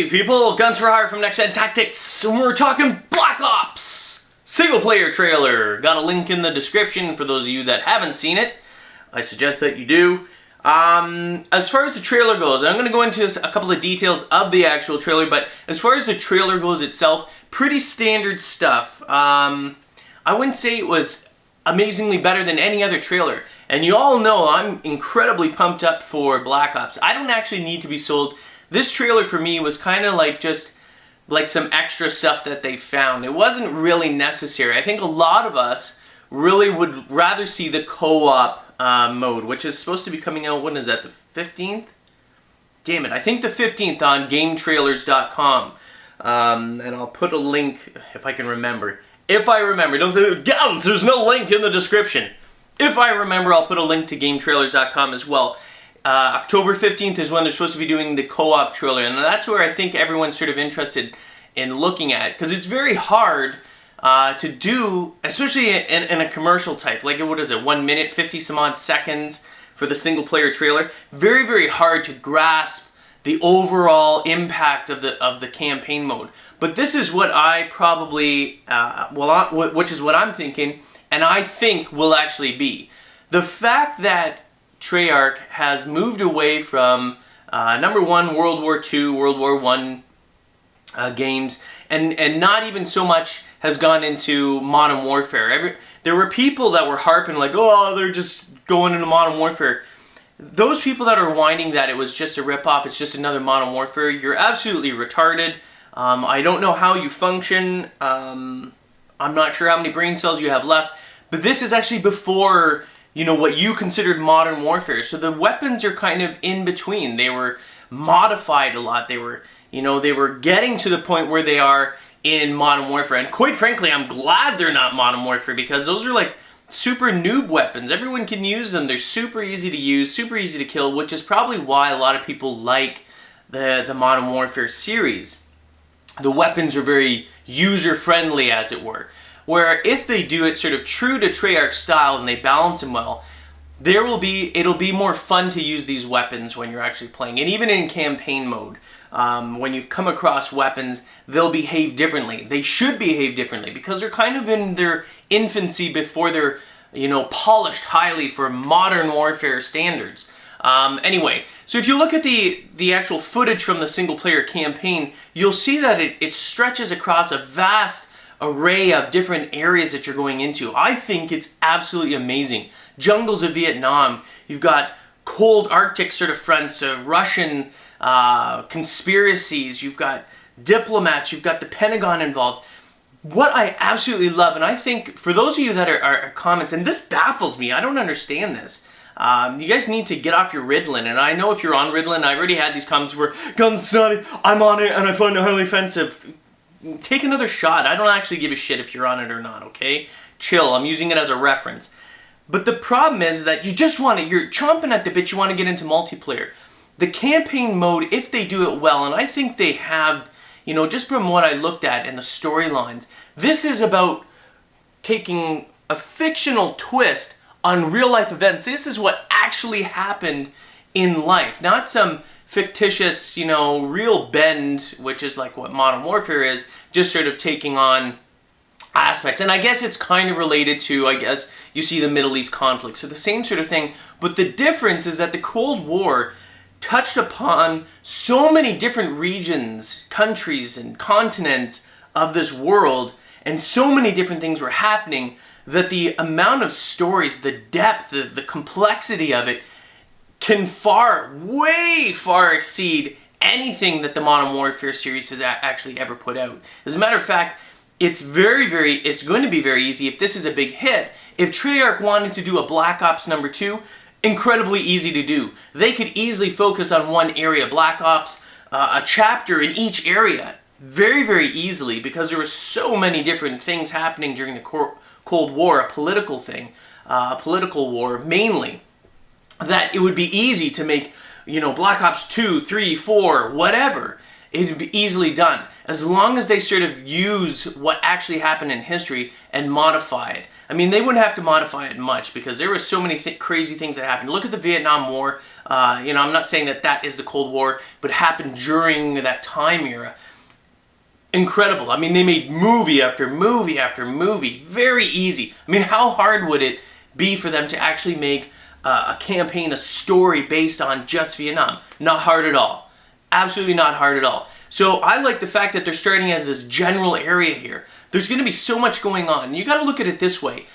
Hey people, Guns for Hire from NextGenTactics, and we're talking Black Ops! Single player trailer. Got a link in the description for those of you that haven't seen it. I suggest that you do. As far as the trailer goes, I'm going to go into a couple of details of the actual trailer, but as far as the trailer goes itself, pretty standard stuff. I wouldn't say it was amazingly better than any other trailer. And you all know I'm incredibly pumped up for Black Ops. I don't actually need to be sold. This trailer for me was kind of like just like some extra stuff that they found. It wasn't really necessary. I think a lot of us really would rather see the co-op mode, which is supposed to be coming out, when is that, the 15th? Damn it, I think the 15th on GameTrailers.com. And I'll put a link if I can remember. If I remember, don't say, Guns, there's no link in the description. If I remember, I'll put a link to GameTrailers.com as well. October 15th is when they're supposed to be doing the co-op trailer, and that's where I think everyone's sort of interested in looking at it, because it's very hard to do, especially in a commercial type, like what is it, 1 minute, 50 some odd seconds for the single player trailer. Very, very hard to grasp the overall impact of the campaign mode. But this is what I probably, which is what I'm thinking, and I think will actually be. The fact that Treyarch has moved away from number one, World War II, World War I games, and not even so much has gone into Modern Warfare. There were people that were harping like, oh, they're just going into Modern Warfare. Those people that are whining that it was just a ripoff, it's just another Modern Warfare, you're absolutely retarded. I don't know how you function. I'm not sure how many brain cells you have left, but this is actually before, you know, what you considered Modern Warfare. So the weapons are kind of in between. They were modified a lot. They were, you know, they were getting to the point where they are in Modern Warfare. And quite frankly, I'm glad they're not Modern Warfare, because those are like super noob weapons. Everyone can use them. They're super easy to use, super easy to kill, which is probably why a lot of people like the Modern Warfare series. The weapons are very user-friendly, as it were. Where if they do it sort of true to Treyarch style and they balance them well, it'll be more fun to use these weapons when you're actually playing. And even in campaign mode, when you come across weapons, they'll behave differently. They should behave differently because they're kind of in their infancy before they're, you know, polished highly for Modern Warfare standards. Anyway, so if you look at the actual footage from the single player campaign, you'll see that it stretches across a vast array of different areas that you're going into. I think it's absolutely amazing. Jungles of Vietnam, you've got cold Arctic sort of fronts of Russian conspiracies, you've got diplomats, you've got the Pentagon involved. What I absolutely love, and I think for those of you that are comments, and this baffles me, I don't understand this. You guys need to get off your Ritalin, and I know if you're on Ritalin, I already had these comments where, Guns, I'm on it and I find it highly offensive. Take another shot. I don't actually give a shit if you're on it or not, okay? Chill. I'm using it as a reference. But the problem is that you just want to, you're chomping at the bit, you want to get into multiplayer. The campaign mode, if they do it well, and I think they have, you know, just from what I looked at in the storylines, this is about taking a fictional twist on real life events. This is what actually happened in life, not some fictitious, you know, real bend, which is like what Modern Warfare is, just sort of taking on aspects. And I guess it's kind of related to, I guess, you see the Middle East conflict. So the same sort of thing, but the difference is that the Cold War touched upon so many different regions, countries, and continents of this world, and so many different things were happening that the amount of stories, the depth, the complexity of it can way far exceed anything that the Modern Warfare series has actually ever put out. As a matter of fact, it's going to be very easy if this is a big hit. If Treyarch wanted to do a Black Ops number 2, incredibly easy to do. They could easily focus on one area, Black Ops, a chapter in each area, very, very easily, because there were so many different things happening during the Cold War, a political thing, a political war mainly, that it would be easy to make, you know, Black Ops 2, 3, 4, whatever. It would be easily done. as long as they sort of use what actually happened in history and modify it. I mean, they wouldn't have to modify it much because there were so many crazy things that happened. Look at the Vietnam War. You know, I'm not saying that that is the Cold War, but it happened during that time era. Incredible. I mean, they made movie after movie after movie. Very easy. I mean, how hard would it be for them to actually make a campaign, a story based on just Vietnam? Not hard at all. Absolutely not hard at all. So I like the fact that they're starting as this general area here. There's going to be so much going on. And you got to look at it this way.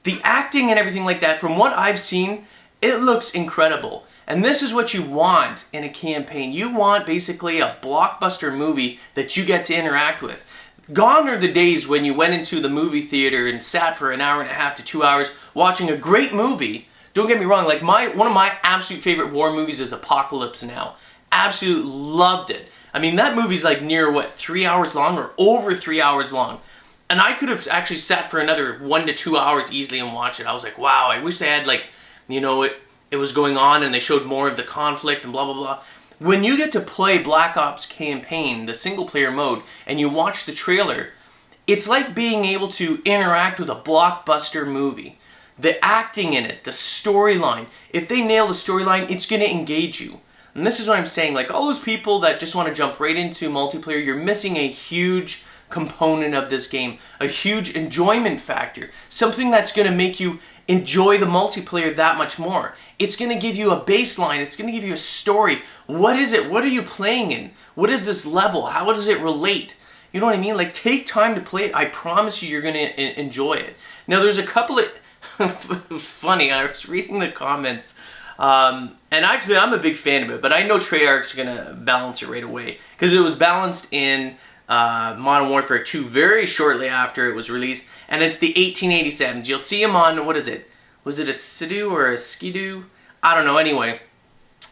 The acting and everything like that, from what I've seen, it looks incredible. And this is what you want in a campaign. You want basically a blockbuster movie that you get to interact with. Gone are the days when you went into the movie theater and sat for an hour and a half to 2 hours watching a great movie. Don't get me wrong, like one of my absolute favorite war movies is Apocalypse Now. Absolutely loved it. I mean, that movie's like near, what, 3 hours long or over 3 hours long. And I could have actually sat for another 1 to 2 hours easily and watched it. I was like, wow, I wish they had, like, you know, it was going on and they showed more of the conflict and blah, blah, blah. When you get to play Black Ops Campaign, the single player mode, and you watch the trailer, it's like being able to interact with a blockbuster movie. The acting in it, the storyline, if they nail the storyline, it's going to engage you. And this is what I'm saying, like all those people that just want to jump right into multiplayer, you're missing a huge component of this game, a huge enjoyment factor, something that's going to make you enjoy the multiplayer that much more. It's going to give you a baseline, it's going to give you a story. What is it? What are you playing in? What is this level? How does it relate? You know what I mean? Like, take time to play it. I promise you, you're going to enjoy it. Now, there's a couple of funny, I was reading the comments, and actually I'm a big fan of it, but I know Treyarch's going to balance it right away, because it was balanced in Modern Warfare 2 very shortly after it was released, and it's the 1887s. You'll see him on, what is it? Was it a Sea-Doo or a Ski-Doo? I don't know. Anyway,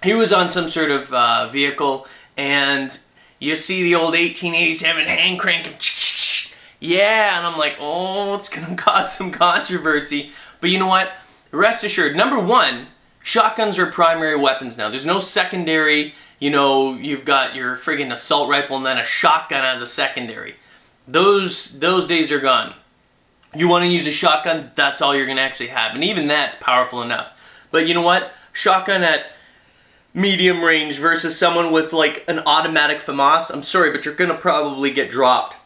he was on some sort of vehicle, and you see the old 1887 hand cranking. Yeah, and I'm like, oh, it's going to cause some controversy. But you know what? Rest assured, number one, shotguns are primary weapons now. There's no secondary. You know, you've got your friggin' assault rifle and then a shotgun as a secondary. Those days are gone. You want to use a shotgun, that's all you're going to actually have. And even that's powerful enough. But you know what? Shotgun at medium range versus someone with like an automatic FAMAS, I'm sorry, but you're going to probably get dropped.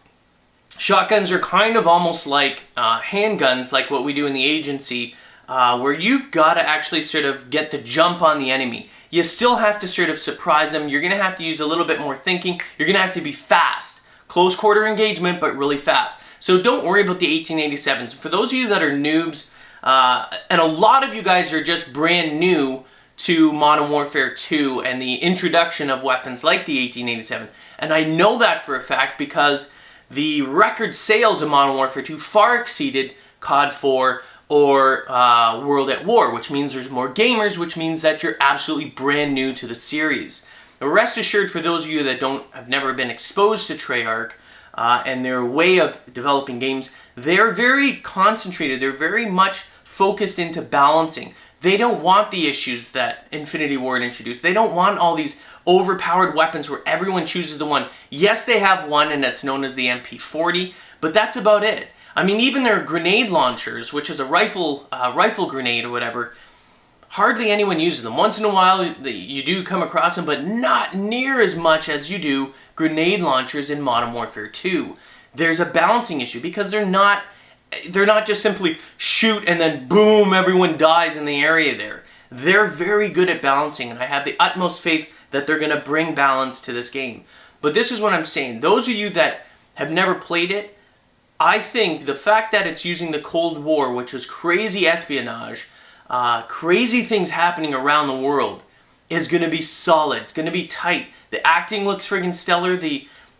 Shotguns are kind of almost like handguns, like what we do in the agency, where you've got to actually sort of get the jump on the enemy. You still have to sort of surprise them. You're going to have to use a little bit more thinking. You're going to have to be fast. Close quarter engagement, but really fast. So don't worry about the 1887s. For those of you that are noobs, and a lot of you guys are just brand new to Modern Warfare 2 and the introduction of weapons like the 1887, and I know that for a fact because the record sales of Modern Warfare 2 far exceeded COD 4 or World at War, which means there's more gamers, which means that you're absolutely brand new to the series. Now, rest assured, for those of you that have never been exposed to Treyarch and their way of developing games, they're very concentrated, they're very much focused into balancing. They don't want the issues that Infinity Ward introduced. They don't want all these overpowered weapons where everyone chooses the one. Yes, they have one, and that's known as the MP40, but that's about it. I mean, even their grenade launchers, which is a rifle grenade or whatever, hardly anyone uses them. Once in a while, you do come across them, but not near as much as you do grenade launchers in Modern Warfare 2. There's a balancing issue because they're not just simply shoot and then boom, everyone dies in the area there. They're very good at balancing, and I have the utmost faith that they're going to bring balance to this game. But this is what I'm saying. Those of you that have never played it, I think the fact that it's using the Cold War, which was crazy espionage, crazy things happening around the world, is going to be solid. It's going to be tight. The acting looks friggin' stellar.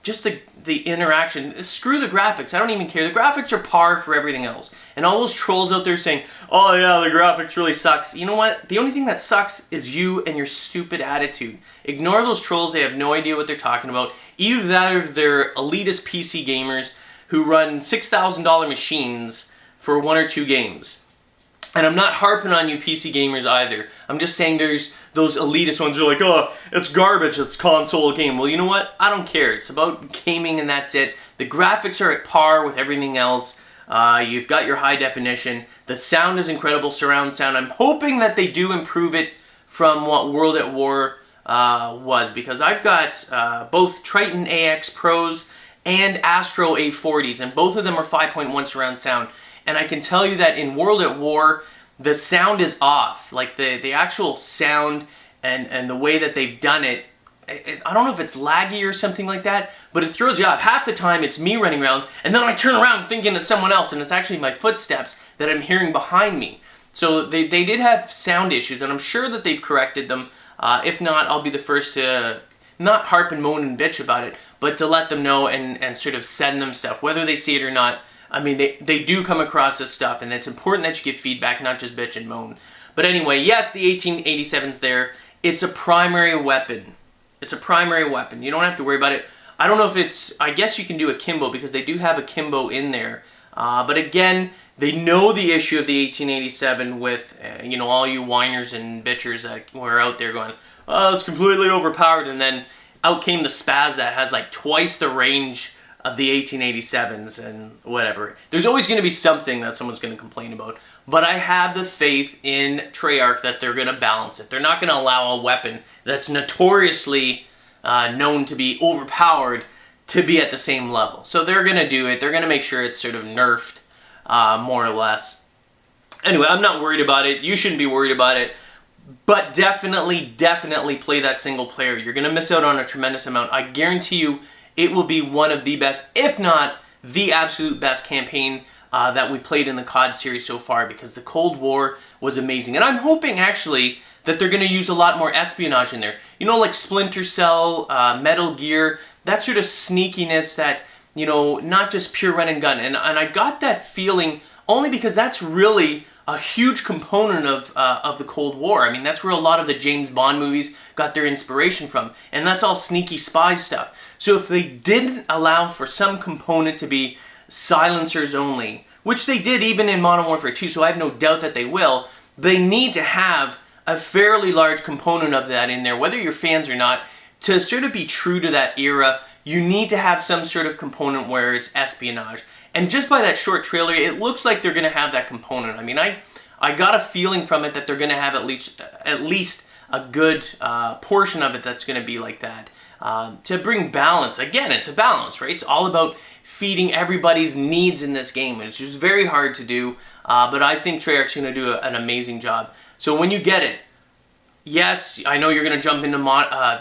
Just the interaction. Screw the graphics. I don't even care. The graphics are par for everything else. And all those trolls out there saying, oh yeah, the graphics really sucks. You know what? The only thing that sucks is you and your stupid attitude. Ignore those trolls. They have no idea what they're talking about. Either that or they're elitist PC gamers who run $6,000 machines for 1 or 2 games. And I'm not harping on you PC gamers either. I'm just saying there's those elitist ones who are like, oh, it's garbage, it's console game. Well, you know what? I don't care. It's about gaming and that's it. The graphics are at par with everything else. You've got your high definition. The sound is incredible, surround sound. I'm hoping that they do improve it from what World at War was, because I've got both Triton AX Pros and Astro A40s, and both of them are 5.1 surround sound. And I can tell you that in World at War, the sound is off. Like the actual sound and the way that they've done it, I don't know if it's laggy or something like that, but it throws you off. Half the time it's me running around, and then I turn around thinking it's someone else, and it's actually my footsteps that I'm hearing behind me. So they did have sound issues, and I'm sure that they've corrected them. If not, I'll be the first to not harp and moan and bitch about it, but to let them know and sort of send them stuff, whether they see it or not. I mean, they do come across this stuff, and it's important that you give feedback, not just bitch and moan. But anyway, yes, the 1887's there. It's a primary weapon. It's a primary weapon. You don't have to worry about it. I don't know if it's... I guess you can do a Kimbo, because they do have a Kimbo in there. But again, they know the issue of the 1887 with, you know, all you whiners and bitchers that were out there going, oh, it's completely overpowered, and then out came the Spaz that has like twice the range of the 1887s and whatever. There's always going to be something that someone's going to complain about. But I have the faith in Treyarch that they're going to balance it. They're not going to allow a weapon that's notoriously known to be overpowered to be at the same level. So they're going to do it. They're going to make sure it's sort of nerfed, more or less. Anyway, I'm not worried about it. You shouldn't be worried about it. But definitely play that single player. You're going to miss out on a tremendous amount. I guarantee you it will be one of the best, if not the absolute best campaign that we played in the COD series so far, because the Cold War was amazing. And I'm hoping, actually, that they're going to use a lot more espionage in there. You know, like Splinter Cell, Metal Gear, that sort of sneakiness that, you know, not just pure run and gun. And I got that feeling only because that's really a huge component of the Cold War. I mean, that's where a lot of the James Bond movies got their inspiration from. And that's all sneaky spy stuff. So if they didn't allow for some component to be silencers only, which they did even in Modern Warfare 2, so I have no doubt that they will, they need to have a fairly large component of that in there, whether you're fans or not, to sort of be true to that era. You need to have some sort of component where it's espionage. And just by that short trailer, it looks like they're going to have that component. I mean, I got a feeling from it that they're going to have at least a good portion of it that's going to be like that. To bring balance. Again, it's a balance, right? It's all about feeding everybody's needs in this game. It's just very hard to do, but I think Treyarch's going to do an amazing job. So when you get it, yes, I know you're going to jump into the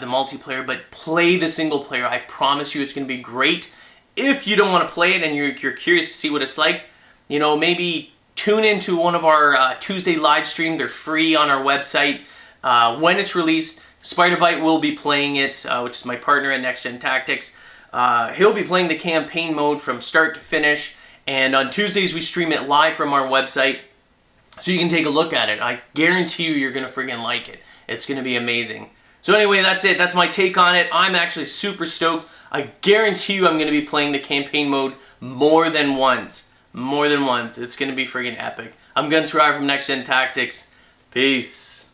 multiplayer, but play the single player. I promise you it's going to be great. If you don't want to play it and you're curious to see what it's like, you know, maybe tune into one of our Tuesday live stream. They're free on our website. When it's released, Spider-Bite will be playing it, which is my partner at NextGenTactics. He'll be playing the campaign mode from start to finish, and on Tuesdays we stream it live from our website, so you can take a look at it. I guarantee you you're going to friggin' like it. It's going to be amazing. So anyway, that's it. That's my take on it. I'm actually super stoked. I guarantee you I'm going to be playing the campaign mode more than once. More than once. It's going to be friggin' epic. I'm GunScribe from NextGenTactics. Peace.